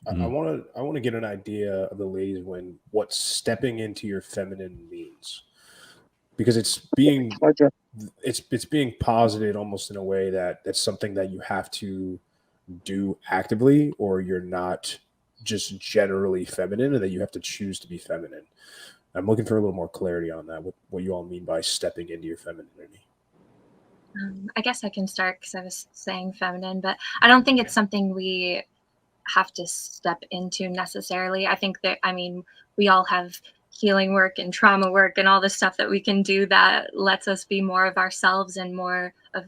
I want to get an idea of the ladies when what stepping into your feminine means, because it's being posited almost in a way that that's something that you have to do actively, or you're not just generally feminine, and that you have to choose to be feminine. I'm looking for a little more clarity on that. What you all mean by stepping into your femininity? I guess I can start because I was saying feminine, but I don't think it's something we have to step into necessarily. I think that, I mean, we all have healing work and trauma work and all the stuff that we can do that lets us be more of ourselves and more of,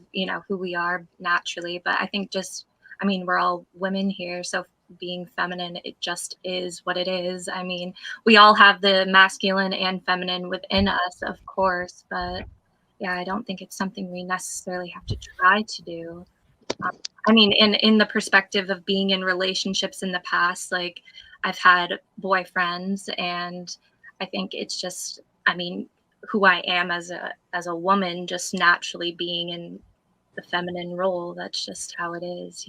who we are naturally. But I think just, I mean, we're all women here. So being feminine, it just is what it is. I mean, we all have the masculine and feminine within us, of course, but yeah, I don't think it's something we necessarily have to try to do. Um, I mean, in the perspective of being in relationships in the past, like I've had boyfriends, and I think it's just, I mean, who I am as a woman, just naturally being in the feminine role. That's just how it is.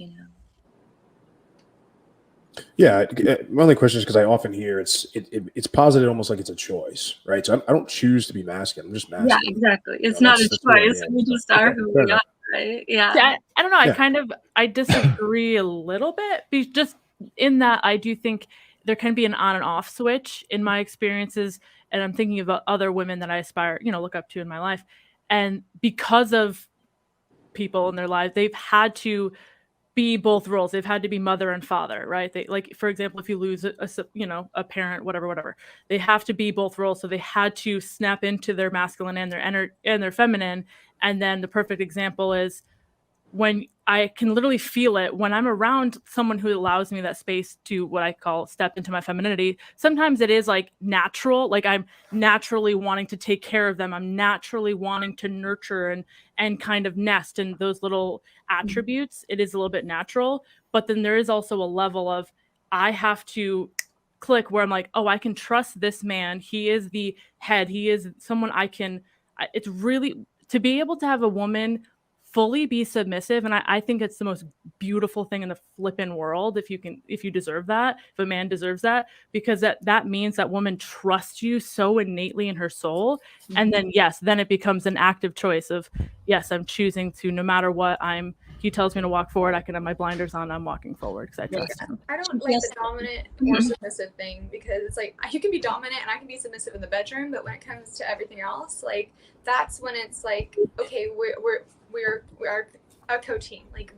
Yeah, my only question is because I often hear it's posited almost like it's a choice, right? So I don't choose to be masculine. I'm just Yeah, masculine. exactly. It's not a That's who I choice. am. We So, just are okay, who fair we are, enough. right? Yeah. Yeah, I don't know. Yeah, I disagree a little bit, just in that I do think there can be an on and off switch in my experiences, and I'm thinking about other women that I aspire, look up to in my life, and because of people in their lives, they've had to be both roles. They've had to be mother and father, right? They, like, for example, if you lose a parent, whatever, they have to be both roles. So they had to snap into their masculine and their feminine. And then the perfect example is when I can literally feel it when I'm around someone who allows me that space to what I call step into my femininity. Sometimes it is like natural, like I'm naturally wanting to take care of them. I'm naturally wanting to nurture and kind of nest in those little attributes. It is a little bit natural, but then there is also a level of I have to click where I'm like, oh, I can trust this man. He is the head. He is someone it's really to be able to have a woman fully be submissive. And I think it's the most beautiful thing in the flippin' world if you deserve that, if a man deserves that, because that means that woman trusts you so innately in her soul. And then then it becomes an active choice of yes, I'm choosing to, no matter what, he tells me to walk forward, I can have my blinders on, I'm walking forward because I trust him. I don't like the dominant or submissive thing, because it's like you can be dominant and I can be submissive in the bedroom, but when it comes to everything else, like that's when it's like, okay, we're a co-team. Like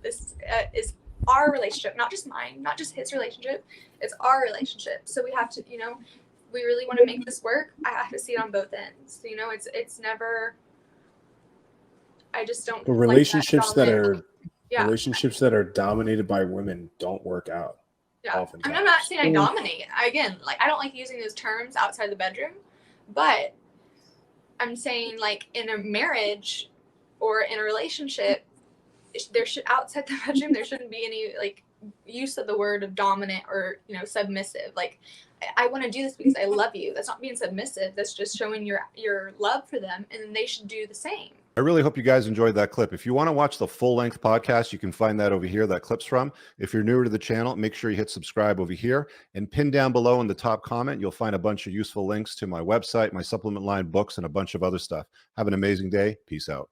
this is our relationship, not just mine, not just his relationship. It's our relationship. So we have to, we really want to make this work. I have to see it on both ends. It's never. I just don't. but relationships that are dominated by women don't work out. Yeah, Oftentimes. I'm not saying I dominate. Again, like I don't like using those terms outside the bedroom, but I'm saying like in a marriage or in a relationship, there should outside the bedroom there shouldn't be any like use of the word of dominant or submissive. Like I want to do this because I love you. That's not being submissive. That's just showing your love for them, and then they should do the same. I really hope you guys enjoyed that clip. If you want to watch the full-length podcast, you can find that over here, that clip's from. If you're newer to the channel, make sure you hit subscribe over here, and pin down below in the top comment, you'll find a bunch of useful links to my website, my supplement line, books, and a bunch of other stuff. Have an amazing day. Peace out.